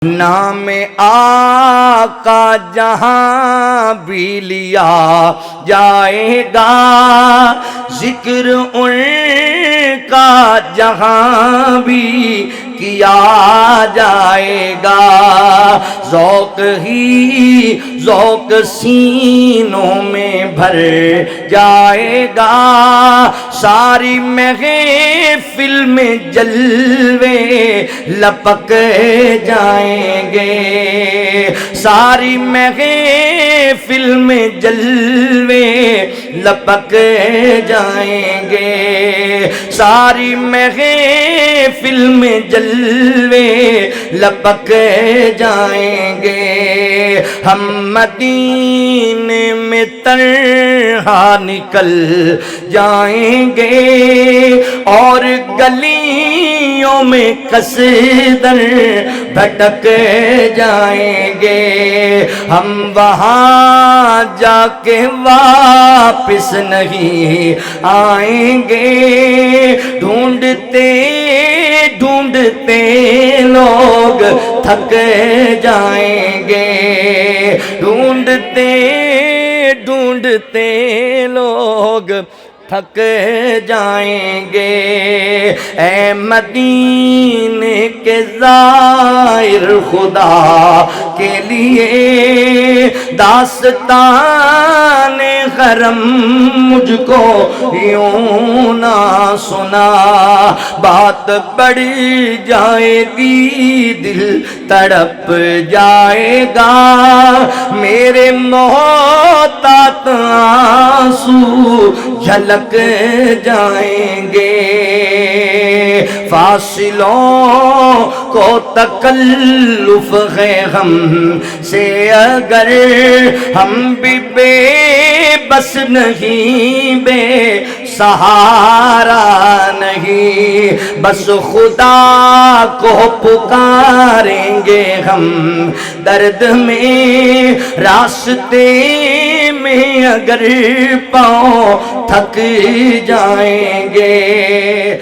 نام آقا جہاں بھی لیا جائے گا، ذکر ان کا جہاں بھی کیا جائے گا، ذوق ہی ذوق سینوں میں بھر جائے گا، ساری محفل میں جلوے لپک جائیں گے، ساری محفل میں جلوے لپک جائیں گے، ساری محفل میں جلوے لپک جائیں گے، ہم مدینے میں تنہا نکل جائیں گے اور گلیوں میں قصدن بھٹک جائیں گے، ہم وہاں جا کے واپس نہیں آئیں گے، ڈھونڈتے ڈھونڈتے لوگ تھک جائیں گے، ڈھونڈتے ڈھونڈتے لوگ تھک جائیں گے، اے مدینے کے زائر خدا کے لیے داستان حرم مجھ کو یوں نہ سنا، بات بڑھ جائے گی دل تڑپ جائے گا، میرے محتاط آنسو جھلک جائیں گے، فاصلوں کو تکلف ہے ہم سے اگر ہم بھی بے بس نہیں، بے سہارا نہیں، بس خدا کو پکاریں گے ہم درد میں، راستے میں اگر پاؤں تھک جائیں گے۔